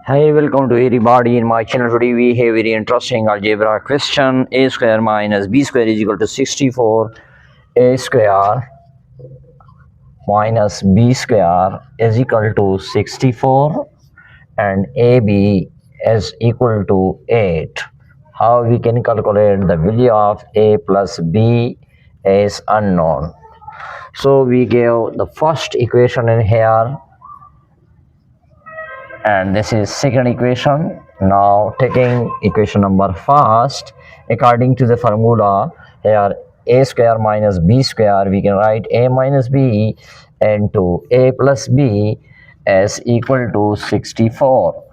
Hi, welcome to everybody in my channel. Today we have very interesting algebra question. A square minus b square is equal to 64. A square minus b square is equal to 64 and AB is equal to 8. How we can calculate the value of A plus B is unknown. So we give the first equation in here, and this is second equation. Now taking equation number first, according to the formula here, a square minus b square, we can write a minus b into a plus b is equal to 64.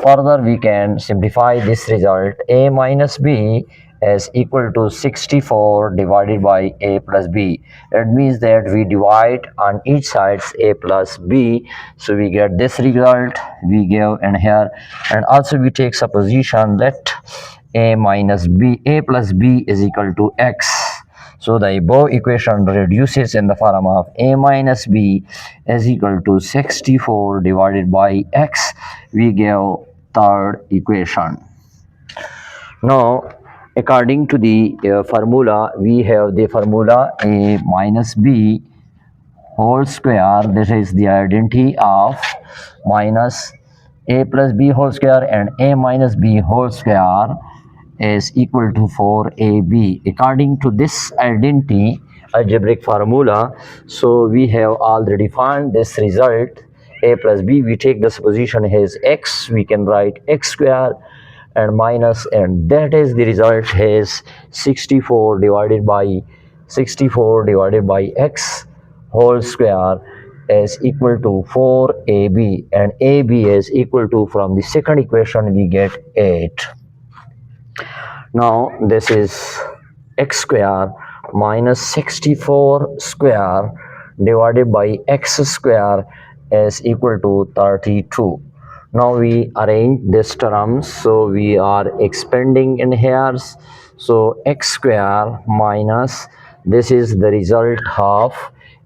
Further, we can simplify this result. A minus b is equal to 64 divided by a plus b. It means that we divide on each side a plus b, so we get this result we give in here. And also we take supposition that a plus b is equal to x. So the above equation reduces in the form of a minus b is equal to 64 divided by x. We give third equation. Now, according to the formula, we have the formula a minus b whole square. This is the identity of minus a plus b whole square, and a minus b whole square is equal to 4ab. According to this identity algebraic formula, so we have already found this result a plus b. We take the supposition as x, we can write x square and minus, and that is the result is 64 divided by x whole square is equal to 4ab, and ab is equal to, from the second equation we get 8. Now this is x square minus 64 square divided by x square is equal to 32. Now we arrange this terms, so we are expanding in here. So x square minus, this is the result of,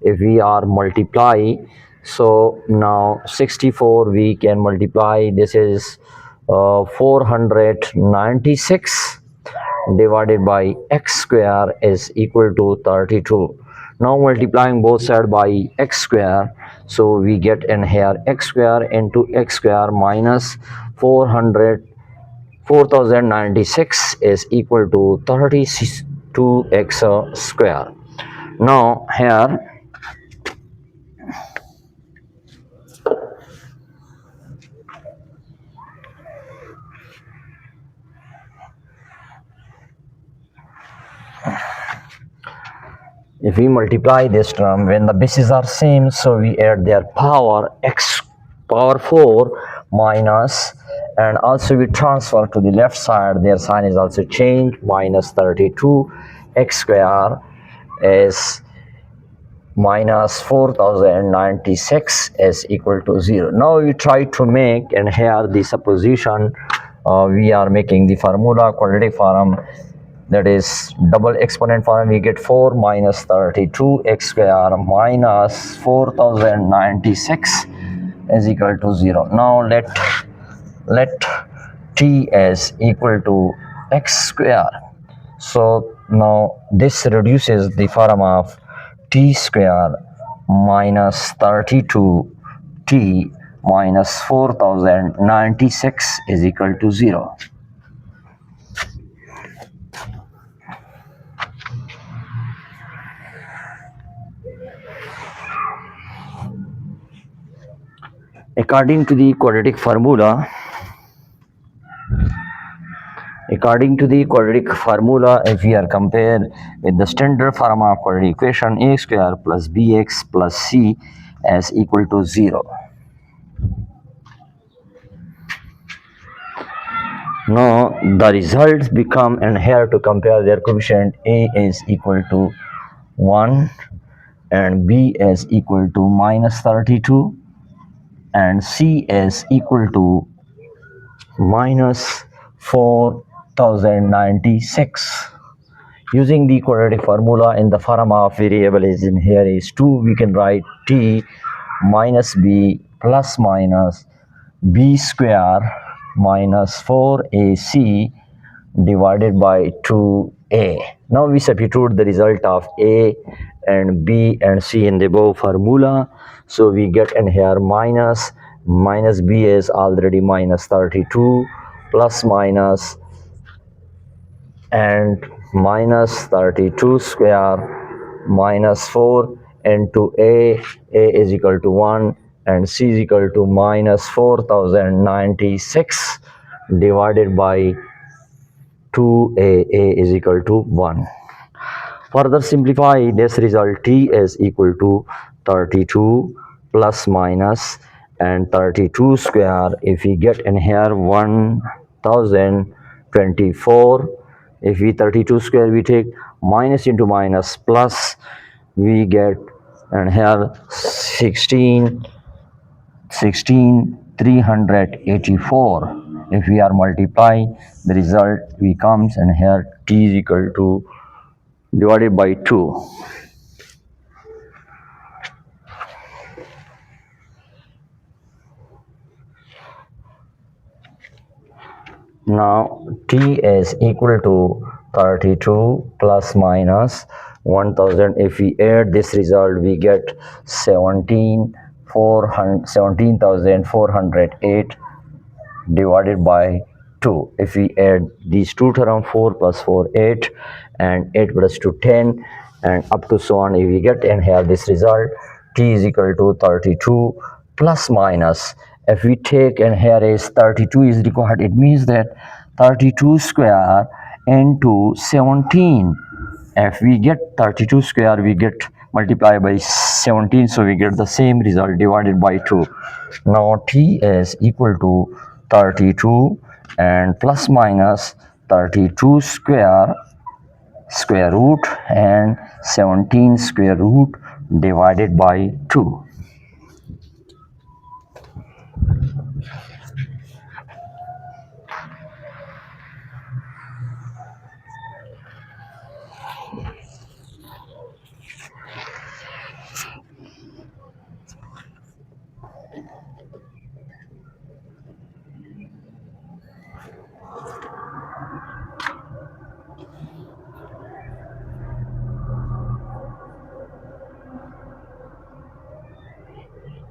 if we are multiply, so now 64 we can multiply, this is 496 divided by x square is equal to 32. Now multiplying both sides by x square, so we get in here x square into x square minus 4096 is equal to 32x square. Now here if we multiply this term, when the bases are same, so we add their power, x power 4 minus, and also we transfer to the left side, their sign is also changed, minus 32 x square is minus 4096 is equal to 0. Now we try to make, and here the supposition we are making the formula quadratic form, that is double exponent form. We get 4 minus 32 x square minus 4096 is equal to 0. Now let t is equal to x square. So now this reduces the form of t square minus 32t minus 4096 is equal to 0. According to the quadratic formula, if we are compared with the standard form of quadratic equation, a square plus bx plus c is equal to 0. Now the results become, and here to compare their coefficient, a is equal to 1 and b is equal to minus 32 and c is equal to minus 4096. Using the quadratic formula in the form of variable is in here is 2, we can write t minus b plus minus b square minus 4ac divided by 2a. Now we substitute the result of a and b and c in the above formula. So we get in here minus b is already minus 32 plus minus and minus 32 square minus 4 into a is equal to 1 and c is equal to minus 4096 divided by 2a is equal to 1. Further simplify this result, t is equal to 32 plus minus and 32 square. If we get in here 1024, if we 32 square we take minus into minus plus, we get and here 16,384. If we are multiply the result, we comes and here t is equal to divided by 2. Now t is equal to 32 plus minus 1000. If we add this result, we get 17,408 divided by 2. If we add these two terms, 4 plus 4 8 and 8 plus 2 10 and up to so on, if we get and have this result, t is equal to 32 plus minus. If we take and here is 32 is required, it means that 32 square into 17. If we get 32 square, we get multiply by 17, so we get the same result divided by 2. Now t is equal to 32 and plus minus 32 square root and 17 square root divided by 2.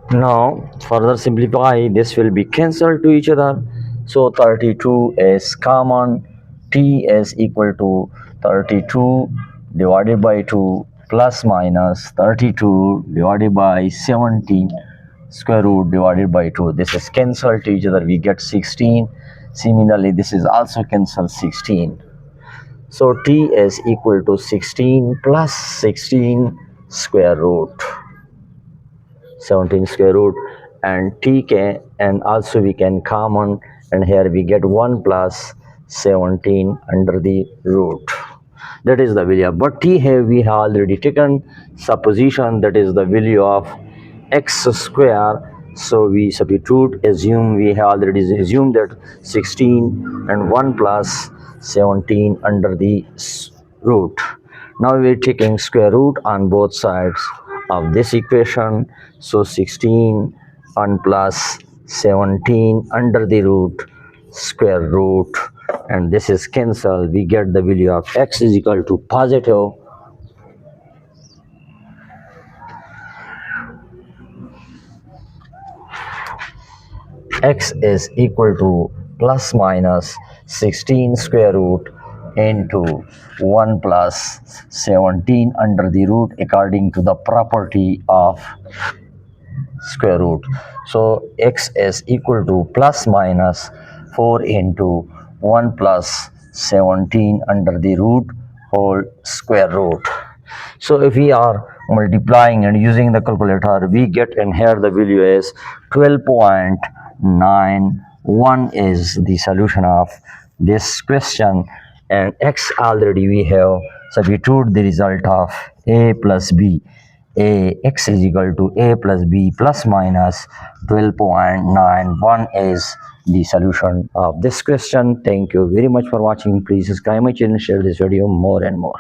Now further simplify, this will be cancelled to each other. So 32 is common, t is equal to 32 divided by 2 plus minus 32 divided by 17 square root divided by 2. This is cancelled to each other, we get 16. Similarly, this is also cancelled 16. So t is equal to 16 plus 16 square root. 17 square root and t can, and also we can common and here we get 1 plus 17 under the root. That is the value, but t have we have already taken supposition, that is the value of x square. So we substitute, assume, we have already assumed that 16 and 1 plus 17 under the root. Now we are taking square root on both sides of this equation. So 16 1 plus 17 under the root square root, and this is cancelled. We get the value of x is equal to positive x is equal to plus minus 16 square root into 1 plus 17 under the root according to the property of square root. So x is equal to plus minus 4 into 1 plus 17 under the root whole square root. So if we are multiplying and using the calculator, we get in here the value is 12.91 is the solution of this question, and x already we have substitute the result of a plus b. X is equal to a plus b plus minus 12.91 is the solution of this question. Thank you very much for watching. Please subscribe my channel, share this video more and more.